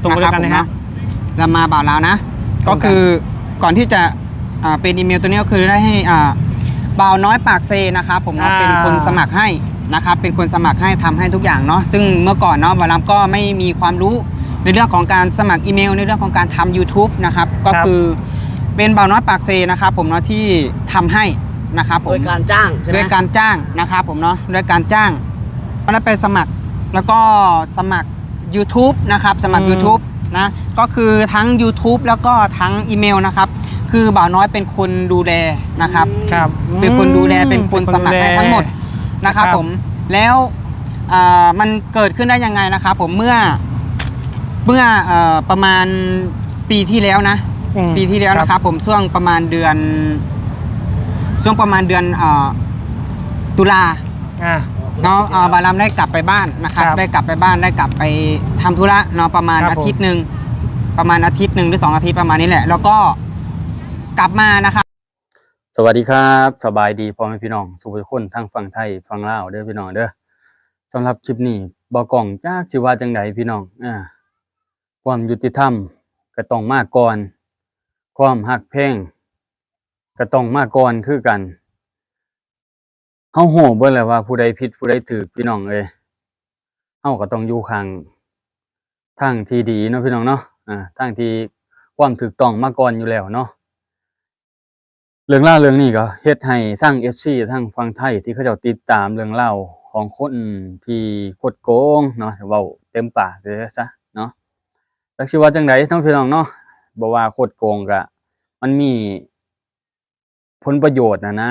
ตรงเดียวกันนะฮะเรามาบ่าวเรานะก็คือก่อนที่จะเป็นอีเมลตัวนี้ก็คือได้ให้บ่าวน้อยปากเซนะครับผมเนาะเป็นคนสมัครให้นะครับเป็นคนสมัครให้ทำให้ทุกอย่างเนาะซึ่งเมื่อก่อนเนาะบ่าวรับก็ไม่มีความรู้ในเรื่องของการสมัครอีเมลในเรื่องของการทำ YouTube นะครับก็คือเป็นบ่าวน้อยปากเซนะครับผมเนาะที่ทำให้นะครับผมโดยการจ้างใช่ไหมด้วยการจ้างนะครับผมเนาะด้วยการจ้างก็ได้ไปสมัครแล้วก็สมัคร YouTube นะครับสมัคร YouTube นะก็คือทั้ง YouTube แล้วก็ทั้งอีเมลนะครับคือบ่าวน้อยเป็นคนดูแลนะครับเป็นคนดูแลเป็นคนสมัครให้ทั้งหมดนะครับผมแล้วมันเกิดขึ้นได้ยังไงนะครับผมเมื่อประมาณปีที่แล้วนะปีที่แล้วนะครับผมช่วงประมาณเดือนตุลาเนาะบารามได้กลับไปบ้านนะครับได้กลับไปบ้านได้กลับไปทำธุระเนาะประมาณอาทิตย์หนึ่งหรือ2 อาทิตย์ประมาณนี้แหละแล้วก็กลับมานะครับสวัสดีครับสบายดีพ่อแม่พี่น้องสุขทุกคนทั้งฝั่งไทยฝั่งลาวเด้อพี่น้องเด้อสำหรับคลิปนี้บ่กล้องจากสิว่าจังไดพี่น้องความยุติธรรมก็ต้องมาก่อนความฮักแพงก็ต้องมาก่อนคือกันเฮาโหเบิ่แล้วว่าผู้ใดผิดผู้ใดถูกพี่น้องเอ้ยเฮาก็ต้องอยู่ข้างทางที่ดีเนาะพี่น้องเนาะทางที่ความถูกต้องมาก่อนอยู่แล้วเนาะเรื่องราวเรื่องนี้ก็เฮ็ดให้ทั้ง FC ทั้งฝั่งไทยที่เขาเจ้าติดตามเรื่องราวของคนที่คดโกงเนาะเว้าเต็มปากเลยซะเนาะจักสิว่าจังได๋ทั้งพี่น้องเนาะบ่ว่าคดโกงก็มันมีผลประโยชน์นะ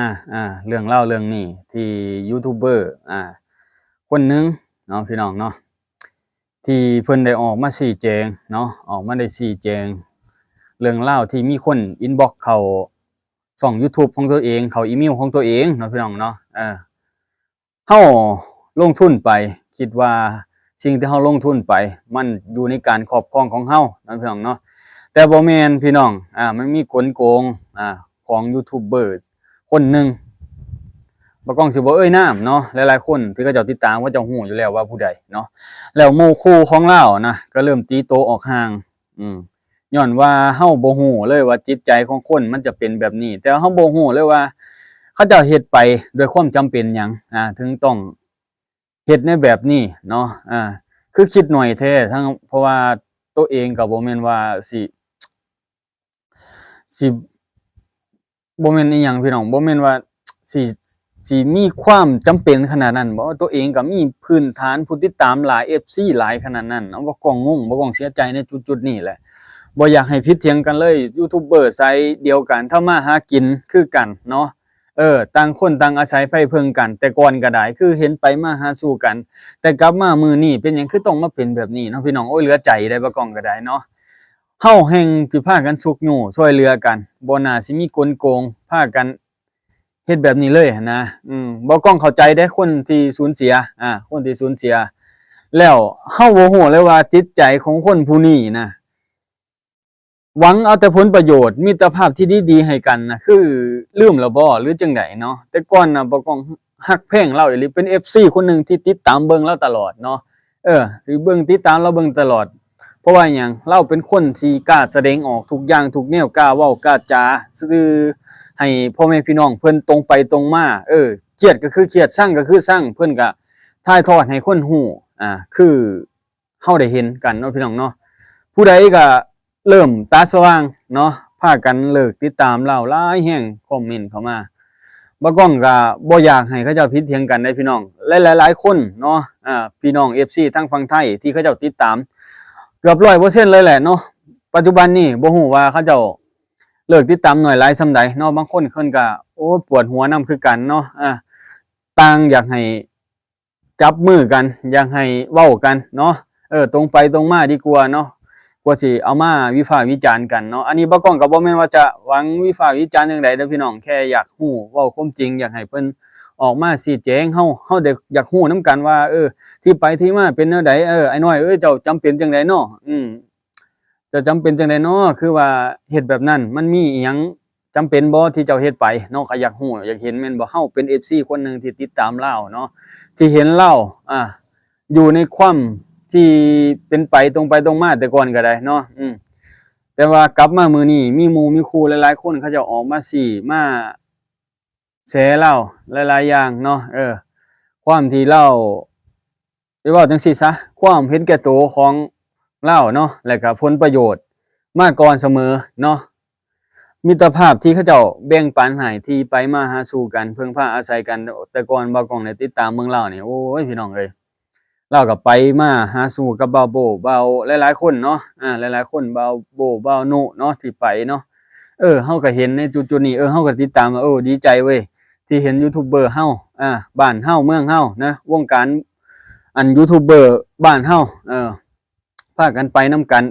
เรื่องเล่าเรื่องนี้ที่ยูทูบเบอร์คนหนึ่งเนาะพี่น้องเนาะที่เพิ่นได้ออกมาชี้แจงเนาะออกมาได้ชี้แจงเรื่องเล่าที่มีคนอินบ็อกซ์เข้าช่อง YouTube ของตัวเองเข้าอีเมลของตัวเองเนาะพี่น้องเนาะเฮาลงทุนไปคิดว่าสิ่งที่เฮาลงทุนไปมันอยู่ในการครอบครองของเฮาเนาะพี่น้องเนาะแต่บ่แม่นพี่น้องมันมีกลโกงของยูทูบเบอร์คนหนึ่งบ่กล้องสิบ่เอ่ยนามเนาะหลายๆคนที่เขาเจ้าติดตามว่าเจ้าฮู้อยู่แล้วว่าผู้ใดเนาะแล้วหมู่คู่ของเรานะก็เริ่มตีโตออกห่างย้อนว่าเฮาบ่ฮู้เลยว่าจิตใจของคนมันจะเป็นแบบนี้แต่เฮาบ่ฮู้เลยว่าเขาเจ้าเฮ็ดไปด้วยความจำเป็นหยังถึงต้องเฮ็ดในแบบนี้เนาะคือคิดหน่อยแท้ทั้งเพราะว่าตัวเองก็บ่แม่นว่าสิบ่แม่นอีหยังพี่น้องบ่แม่นว่าสิมีความจำเป็นขนาดนั้นบ่ตัวเองก็มีพื้นฐานผู้ติดตามหลาย FC หลายขนาดนั้นบ่กล้องงงบ่กล้องเสียใจในจุดๆนี้แหละบ่อยากให้ผิดเถียงกันเลยยูทูบเบอร์ไซส์เดียวกันทำมาหากินคือกันเนาะต่างคนต่างอาศัยไผเพิงกันแต่ก่อนก็ได้คือเห็นไปมาหาสู่กันแต่กลับมามื้อนี้เป็นหยังคือต้องมาเป็นแบบนี้เนาะพี่น้องโอ้ยเหลือใจได้บ่กล้องก็ได้เนาะเฮาแห่งสิพากันสุกอยู่ช่วยเหลือกันบ่น่าสิมีกลโกงพากันเฮ็ดแบบนี้เลยนะบ่กล้องเข้าใจได้คนที่สูญเสียคนที่สูญเสียแล้วเฮาบ่ฮู้เลยว่าจิตใจของคนผู้นี้นะหวังเอาแต่ผลประโยชน์มิตรภาพที่ดีๆให้กันนะคือลืมแล้วบ่หรือจังไดเนาะแต่ก่อนน่ะบ่กล้องฮักแพงเราอีหลีเป็น FC คนหนึงที่ติดตามเบิ่งเราตลอดเนาะที่เบิ่งติดตามเราเบิ่งตลอดเพราะว่าหยังเราเป็นคนที่กล้าแสดงออกทุกอย่างทุกแนวกล้าเว้ากล้าจาซื่อให้พ่อแม่พี่น้องเพิ่นตรงไปตรงมาเครียดก็คือเครียดสั่งก็คือสั่งเพิ่นก็ถ่ายทอดให้คนฮู้คือเฮาได้เห็นกันเนาะพี่น้องเนาะผู้ใดก็เริ่มตาสว่างเนาะพากันเลิกติดตามเราหลายแฮงคอมเมนต์เข้ามาบ่กล้องก็บ่อยากให้เขาเจ้าผิดเถียงกันได้พี่น้องหลายๆคนเนาะพี่น้อง FC ทั้งฝั่งไทยที่เขาเจ้าติดตามเกือบ 100% เลยแหละเนาะปัจจุบันนี้บ่ฮู้ว่าเขาเจ้าเลิกติดตามหน่อยหลายส่ำใดเนาะบางคนเพิ่นก็โอ้ปวดหัวนำคือกันเนาะต่างอยากให้จับมือกันอยากให้เว้ากันเนาะตรงไปตรงมาดีกว่าเนาะกว่าสิเอามาวิพากษ์วิจารณ์กันเนาะอันนี้บ่กล้องก็บ่แม่นว่าจะหวังวิพากษ์วิจารณ์จังได๋เด้อพี่น้องแค่อยากฮู้เว้าความจริงอยากให้เพิ่นออกมาชี้แจงเฮาได้อยากฮู้นำกันว่าที่ไปที่มาเป็นแนวใดไอ้น้อยเจ้าจำเป็นจังได๋เนาะจะจำเป็นจังได๋เนาะคือว่าเฮ็ดแบบนั้นมันมีอิหยังจำเป็นบ่ที่เจ้าเฮ็ดไปเนาะก็อยากฮู้อยากเห็นแม่นบ่เฮาเป็น FC คนหนึงที่ติดตามเลาเนาะที่เห็นเลาอยู่ในความ ที่เป็นไปตรงมาแต่ก่อนก็ได้เนาะแต่ว่ากลับมามื้อนี้มีหมู่มีครูหลายๆคนเขาเจ้าออกมาซี้มาแฉเราหลายๆอย่างเนาะความที่เราสิเว้าจังซี่ซะความเห็นแก่ตัวของเราเนาะแล้วก็ผลประโยชน์มาก่อนเสมอเนาะมิตรภาพที่เขาเจ้าแบ่งปันให้ที่ไปมาหาสู่กันพึ่งพาอาศัยกันแต่ก่อนบ่าวกล้องได้ติดตามเบิ่งเรานี่โอ้ยพี่น้องเอ้ยเราก็ไปมาหาสู่กับบ่าวโบบ่าวหลายๆคนเนาะหลายๆคนบ่าวโบบ่าวนุเนาะที่ไปเนาะเฮาก็เห็นในจุดๆนี้เฮาก็ติดตามดีใจเว้ยที่เห็นยูทูบเบอร์เฮาบ้านเฮาเมืองเฮานะวงการยูทูบเบอร์บ้านเฮาพากันไปนำกัน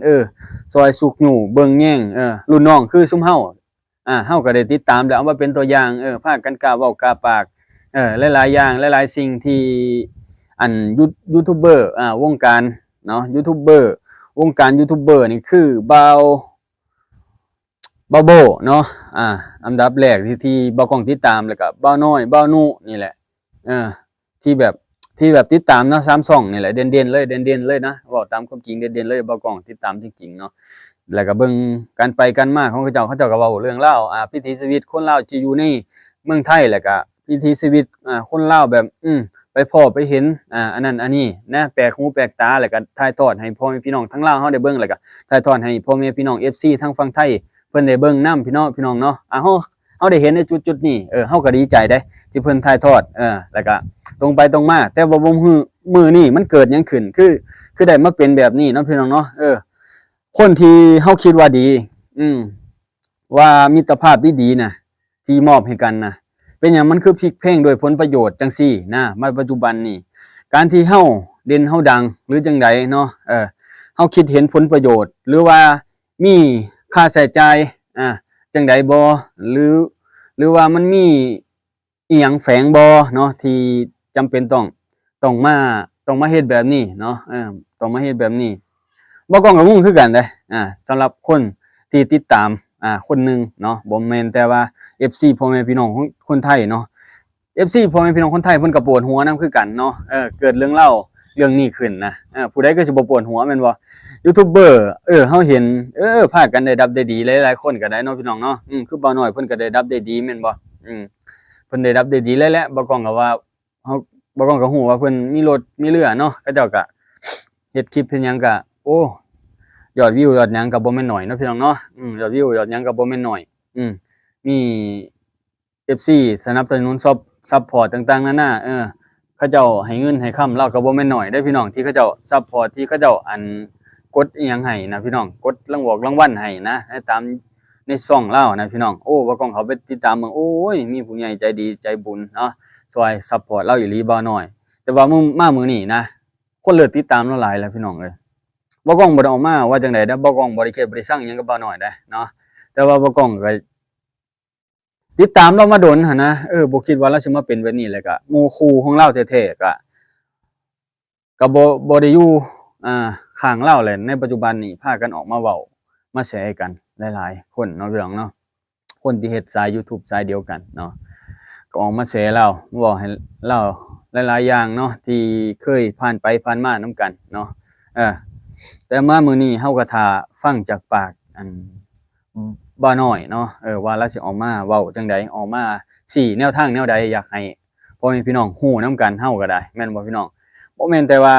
ซอยสุกหนูเบิ่งแย่งรุ่นน้องคือซุมเฮาเฮาก็ได้ติดตามแล้วเอามาเป็นตัวอย่างพากันกล้าเว้ากล้าปากหลายๆอย่างหลายๆสิ่งที่ยูทูบเบอร์วงการเนาะยูทูบเบอร์วงการยูทูบเบอร์นี่คือบ่าวโบเนาะอันดับแรกที่บ่าวกล้องติดตามแล้วก็บ่าวน้อยบ่าวนุนี่แหละที่แบบติดตามเนาะ3ช่องนี่แหละเด่นๆเลยนะเว้าตามความจริงเด่นๆเลยบ่าวกล้องติดตามจริงๆเนาะแล้วก็เบิ่งการไปกันมาของเขาเจ้าก็เว้าเรื่องราววิถีชีวิตคนลาวที่อยู่ในเมืองไทยแล้วก็วิถีชีวิตคนลาวแบบไปพ้อไปเห็นอันนั้นอันนี้นะแปลกหูแปลกตาแล้วก็ถ่ายทอดให้พ่อแม่พี่น้องทั้งลาวเฮาได้เบิ่งแล้วก็ถ่ายทอดให้พ่อแม่พี่น้อง FC ทั้งฝั่งไทยเพิ่นได้เบิ่งนำพี่น้องเนาะเฮาได้เห็นในจุดๆนี้เฮาก็ดีใจได้ที่เพิ่นถ่ายทอดแล้วก็ตรงไปตรงมาแต่ว่าบ่ฮู้มื้อนี้มันเกิดหยังขึ้นคือได้มาเป็นแบบนี้เนาะพี่น้องเนาะคนที่เฮาคิดว่าดีว่ามิตรภาพดีๆน่ะที่มอบให้กันน่ะเป็นหยังมันคือพลิกแพลงโดยผลประโยชน์จังซี่นะมาปัจจุบันนี้การที่เฮาเด่นเฮาดังหรือจังไดเนาะเฮาคิดเห็นผลประโยชน์หรือว่ามีค่าใช้จ่ายจังไดบ่หรือว่ามันมีอีหยังแฝงบ่เนาะที่จำเป็นต้องมาเฮ็ดแบบนี้เนาะต้องมาเฮ็ดแบบนี้บ่กล้องก็งงคือกันเด้สำหรับคนที่ติดตามคนหนึงเนาะบ่แม่นแต่ว่า FC พ่อแม่พี่น้องของคนไทยเนาะ FC พ่อแม่พี่น้องคนไทยเพิ่นก็ปวดหัวนำคือกันเนาะเกิดเรื่องเล่าเรื่องนี้ขึ้นนะผู้ใดก็สิบ่ปวดหัวแม่นบ่ยูทูบเบอร์เฮาเห็นพากันได้ดับได้ดีหลายๆคนก็ได้เนาะพี่น้องเนาะคือบ่าวน้อยเพิ่นก็ได้ดับได้ดีแม่นบ่เพิ่นได้ดับได้ดีแล้วบ่กล้องก็ว่าเฮาบ่กล้องก็ฮู้ว่าเพิ่นมีรถมีเรือเนาะเขาเจ้าก็เฮ็ดคลิปเฮ็ดหยังก็โอ้ยอดวิวยอดหยังก็บ่แม่นน้อยเนาะพี่น้องเนาะยอดวิวยอดหยังก็บ่แม่นน้อยมี FC สนับสนุนซัพพอร์ตต่างๆนานาเขาเจ้าให้เงินให้คำเราก็บ่แม่นน้อยเด้อพี่น้องที่เขาเจ้าซัพพอร์ตที่เขาเจ้ากดอีหยังให้นะพี่น้องกดรางวัลให้นะตามในช่องเรานะพี่น้องโอ้บ่กล้องเขาไปติดตามเบิ่งโอ้ยมีผู้ใหญ่ใจดีใจบุญเนาะช่วยซัพพอร์ตเราอีหลีบ่น้อย แต่ว่ามื้อนี้นะคนเลิกติดตามเราหลายแล้วพี่น้องเอ้ยบ่กล้องบ่ได้ออกมาว่าจังได๋เด้อบ่กล้องบ่ได้เฮ็ดบ่ได้สั่งหยังกับบ่น้อยเด้เนาะแต่ว่าบ่กล้องก็ติดตามเรามาโดนหั่นนะบ่คิดว่าเราสิมาเป็นแบบนี้แล้วก็หมู่คู่ของเราแท้ๆก็บ่ได้อยู่ข้างเราแหละในปัจจุบันนี้พากันออกมาเว้ามาแชร์กันหลายๆคนเนาะพี่น้องเนาะคนที่เฮ็ดสาย YouTube สายเดียวกันเนาะก็ออกมาแชร์เราเว้าให้เราหลายๆอย่างเนาะที่เคยผ่านไปผ่านมานำกันเนาะแต่มามื้อนี้เฮาก็ท่าฟังจากปากบ่น้อยเนาะว่าเราสิออกมาเว้าจังได๋ออกมาชี้แนวทางแนวใดอยากให้พ่อแม่พี่น้องฮู้นำกันเฮาก็ได้แม่นบ่พี่น้องบ่แม่นแต่ว่า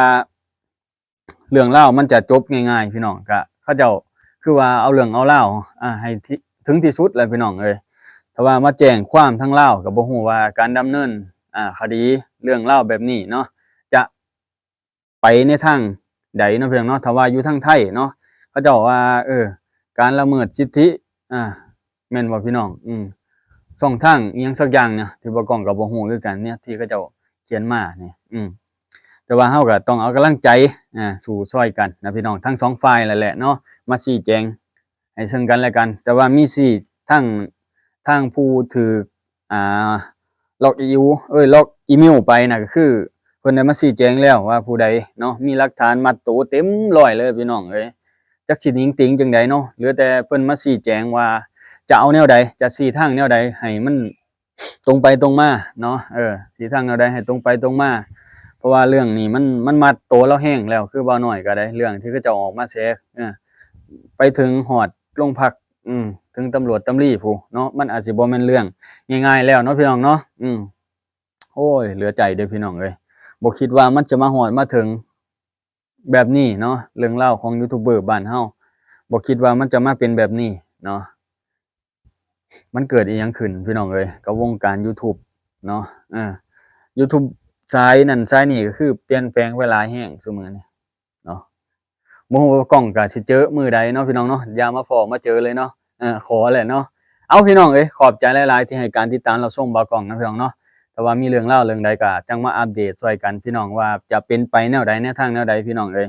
เรื่องราวมันจะจบง่ายๆพี่น้องก็เขาเจ้าคือว่าเอาเรื่องเอาราวให้ถึงที่สุดแหละพี่น้องเอ้ยถ้าว่ามาแจ้งความทั้งลาวก็บ่ฮู้ว่าการดำเนินคดีเรื่องราวแบบนี้เนาะจะไปในทางใดเนาะพี่น้องเนาะถ้าว่าอยู่ทางไทยเนาะเขาเจ้าว่าการละเมิดสิทธิแม่นบ่พี่น้องช่องทางอีหยังสักอย่างเนี่ยที่บ่กล้องก็บ่ฮู้คือกันเนี่ยที่เขาเจ้าเขียนมาเนี่ยแต่ว่าเฮาก็ต้องเอากำลังใจสู้ช่วยกันนะพี่น้องทั้ง2ฝ่ายนั่นแหละเนาะมาชี้แจงให้ซึ่งกันและกันแต่ว่ามีสิทางผู้ถูกล็อกอีเมลไปน่ะก็คือเพิ่นได้มาชี้แจงแล้วว่าผู้ใดเนาะมีหลักฐานมัดตัวเต็มร้อยเลยพี่น้องเอ้ยจักสิหนิงติงจังไดเนาะเหลือแต่เพิ่นมาชี้แจงว่าจะเอาแนวใดจะชี้ทางแนวใดให้มันตรงไปตรงมาเนาะชี้ทางแนวใดให้ตรงไปตรงมา ราะว่าเรื่องนี้มันมัดโตเราแห้งแล้วคือบ่น้อยก็ได้เรื่องที่เขาเจ้าออกมาแฉไปถึงฮอดโรงพักถึงตำรวจตำรีพู้เนาะมันอาจสิบ่แม่นเรื่องง่ายๆแล้วเนาะพี่น้องเนาะโอ้ยเหลือใจเด้อพี่น้องเอ้ยบ่คิดว่ามันจะมาฮอดมาถึงแบบนี้เนาะเรื่องราวของยูทูบเบอร์บ้านเฮาบ่คิดว่ามันจะมาเป็นแบบนี้เนาะมันเกิดอีหยังขึ้นพี่น้องเอ้ยกับวงการยูทูบเนาะยูทูบสายนั่นสายนี่ก็คือเปลี่ยนแปลงไปหลายแรงซุมื้อนี้เนาะบ่ฮู้ว่ากล้องก็สิเจอมื้อใดเนาะพี่น้องเนาะอย่ามาพ้อมาเจอเลยเนาะขอแหละเนาะเอาพี่น้องเอ้ยขอบใจหลายๆที่ให้การติดตามรับชมบ่าวกล้องนะพี่น้องเนาะแต่ว่ามีเรื่องราวเรื่องใดก็จังมาอัปเดตช่วยกันพี่น้องว่าจะเป็นไปแนวใดแนวทางแนวใดพี่น้องเอ้ย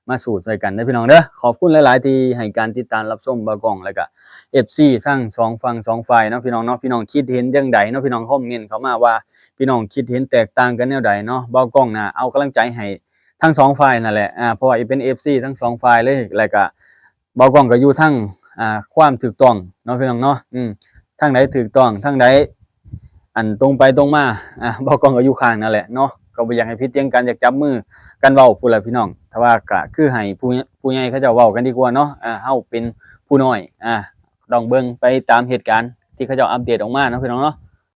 มาสู่ช่วยกันเด้อพี่น้องเด้อขอบคุณหลายๆที่ให้การติดตามรับชมบ่าวกล้องแล้วก็ FC ทั้ง2ฝั่ง2ฝ่ายเนาะพี่น้องเนาะพี่น้องคิดเห็นจังใดเนาะพี่น้องคอมเมนต์เข้ามาว่าพี่น้องคิดเห็นแตกต่างกันแนวใดเนาะบ่าวกล้องน่ะเอากำลังใจให้ทั้ง2ฝ่ายนั่นแหละเพราะว่าเป็น FC ทั้ง2ฝ่ายเลยแล้วก็บ่าวกล้องก็อยู่ทั้งความถูกต้องเนาะพี่น้องเนาะทางใดถูกต้องทางใดอันตรงไปตรงมาบ่าวกล้องก็อยู่ข้างนั่นแหละเนาะก็บ่อยากให้ผิดเถียงกันอยากจับมือกันเว้าพู้นล่ะพี่น้องถ้าว่าก็คือให้ผู้ใหญ่เขาเจ้าเว้ากันดีกว่าเนาะเฮาเป็นผู้น้อยลองเบิ่งไปตามเหตุการณ์ที่เขาเจ้าอัปเดตออกมาเนาะพี่น้องเนาะ